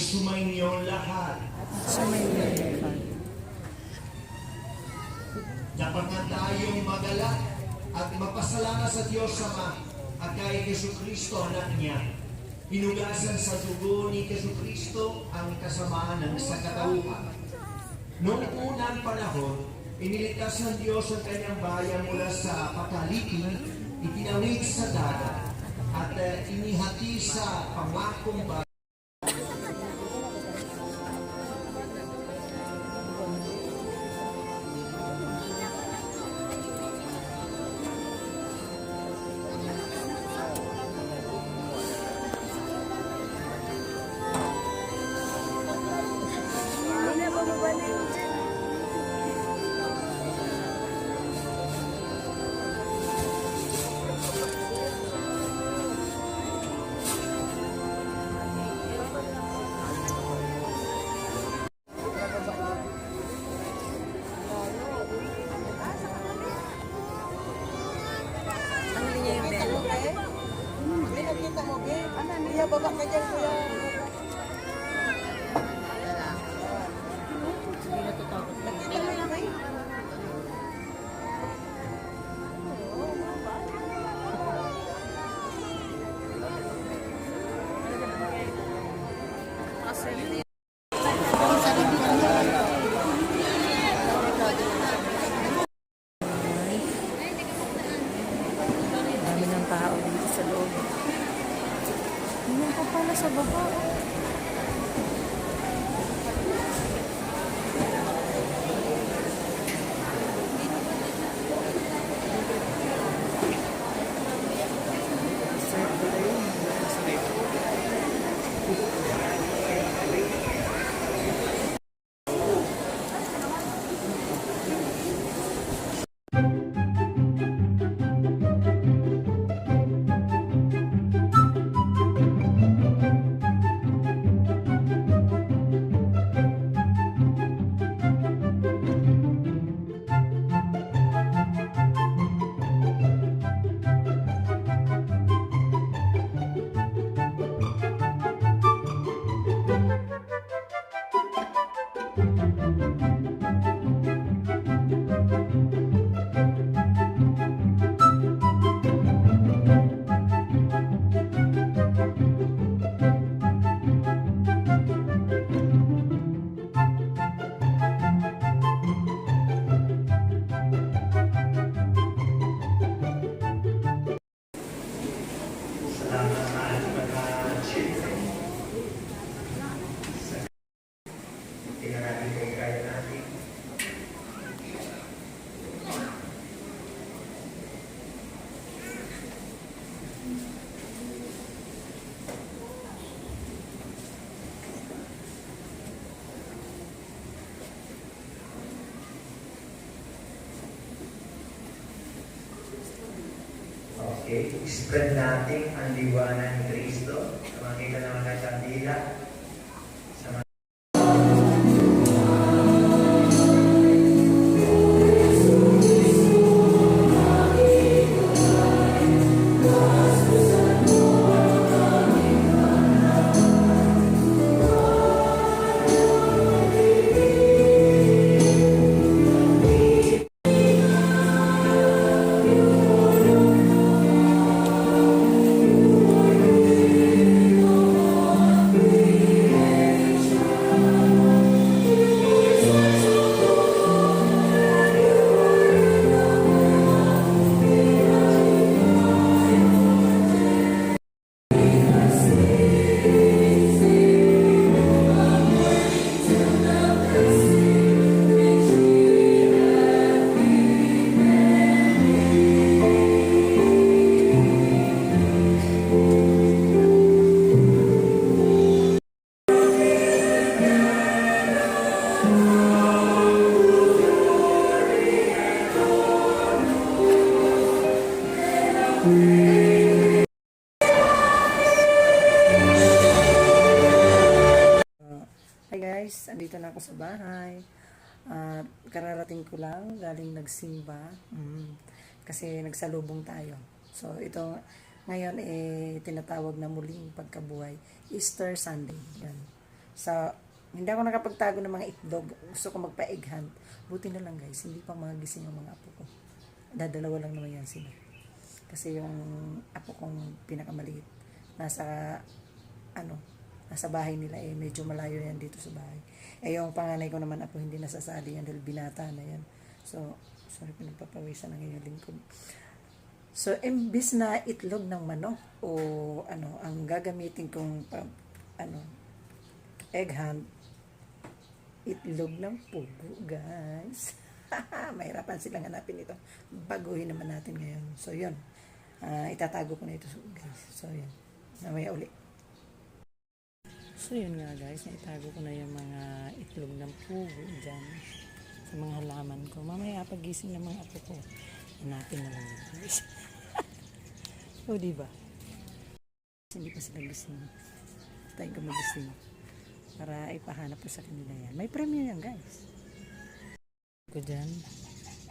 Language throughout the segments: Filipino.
sumainyo lahat. Dapat na tayong magalak at magpasalamat sa Diyos Ama at kay Jesucristo anak niya. Hinugasan sa dugo ni Jesucristo ang kasamaan ng sakatauhan. Noong unang panahon, iniligtas ng Diyos ang kanyang bayan mula sa pakalipin, itinawid sa dagat, at inihati sa pangakong bayan. Kita mo, be? Kuya, baba ka dyan, kuya. Nakita mo yun, be? Dami ng tao dito sa loob. Hindi pa pala sa baba. Salamat sa ating mga children. Tingnan natin kung kaya natin. Okay, spread natin ang liwanag ni Kristo. Makita naman na kandila. Hi guys, andito na ako sa bahay. At kararating ko lang, galing nagsimba. Kasi nagsalubong tayo. So ito, ngayon tinatawag na muling pagkabuhay. Easter Sunday. Yan. sa hindi ako nakapagtago ng mga itlog. Gusto ko magpa-egg hunt. Buti na lang guys, hindi pa magising yung mga apo ko. Dadalawa lang naman yan sila. Kasi yung apo kong pinakamaliit, nasa bahay nila medyo malayo yan dito sa bahay. Yung panganay ko naman apo, hindi nasasali yan dahil binata na yan. So, sorry, pinagpapawisan ng inyong lingkod. So, imbis na itlog ng manok o ang gagamitin kong egg hunt, itlog ng pugo, guys. Mahirapan silang hanapin ito. Baguhin naman natin ngayon. So, yun. Itatago ko na ito, guys. So, yun. Namaya uli. So, yun nga, guys. Naitago ko na yung mga itlog ng pugo dyan sa mga halaman ko. Mamaya, pagising ng mga apo ko, hanapin na lang yun, guys. O, diba? Hindi pa sila gising. Tayo ka magising. Para ipahanap ko sa kanila yan. May premyo yan, guys. Ko dyan.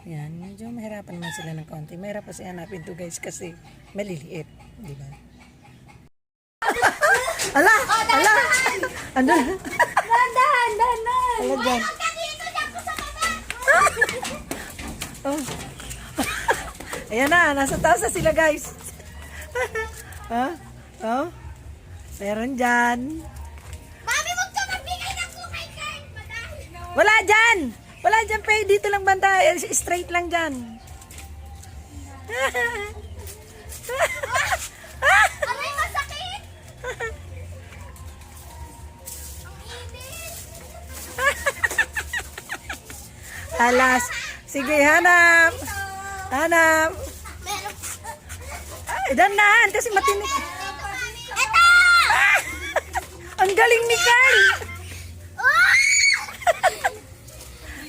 Yan, medyo mahirapan naman sila ng konti. Mahirap kasi hanapin to, guys, kasi maliliit. Diba? Ala! Ala! Ano? Dahan! Ala dyan. Oh. Ayan na, nasa taas na sila, guys. Ha? Oh? Meron dyan. Mami, huwag ka magbigay ng kukay card! Wala dyan! Wala dyan, Pay. Dito lang banda. Straight lang dyan. Aray, masakit! Ang init! Alas. Sige, hanap. Hanap. Meron. Ay, danaan kasi matinik. Ito! Ang galing ni Carl.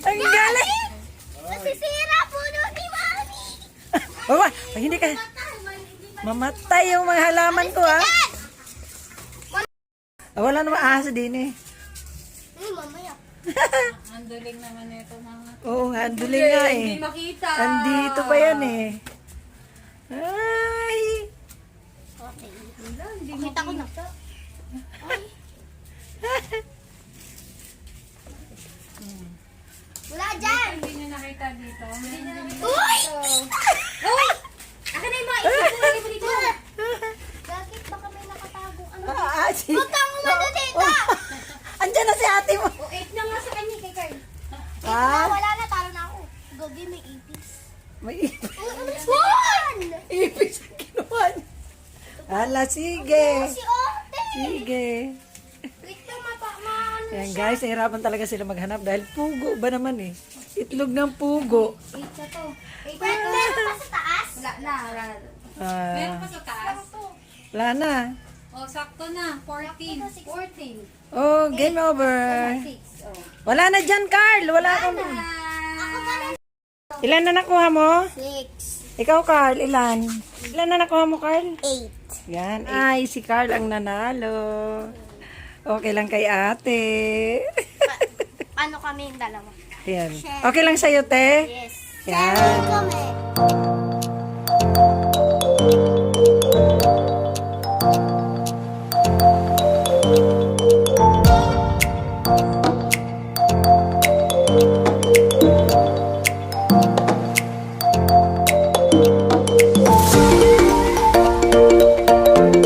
Ang galing. Masisira puno ni Mami! Oh, hindi ka. Mamatay yung mga halaman ko, ha. Wala namang ahas din, eh. Mamaya. Handuling naman ito mga. Oo nga, anduling nga, eh. Hindi makita. Andito pa yan, eh. Ay. Okay. Kita ko na. Ay. Wala dyan! Hindi niyo nakita dito. Uy! Uy! Akin na yung mga isip mo lagi mo dito. Bakit baka may nakatago? Ano? Si... Huwag kang umano dito! Andyan na si ate mo. O, 8 na nga sa kanya kay Carl. Ah? Wala na, talo na ako. Gogi, may ipis. May One! ipis ang kinuha niya. Ala, sige. Si Ote! Sige. Wait lang, maano Yan guys, nahirapan talaga sila maghanap dahil pugo ba naman eh. Itlog ng pugo. 8 na to. Meron pa sa taas? Wala na. Ah, Meron pa sa taas. wala na. O, sakto na. 14. 14. Oh, game over. 6. Oh. Wala na dyan, Carl. Wala akong... Ako pa rin. Ilan na nakuha mo? 6. Ikaw, Carl, ilan? Ilan na nakuha mo, Carl? 8. Yan. Ay, si Carl ang nanalo. Okay lang kay ate. Paano kami yung dalawa? Yan. Okay lang sa'yo, te? Yes. Yan. Sharing kami.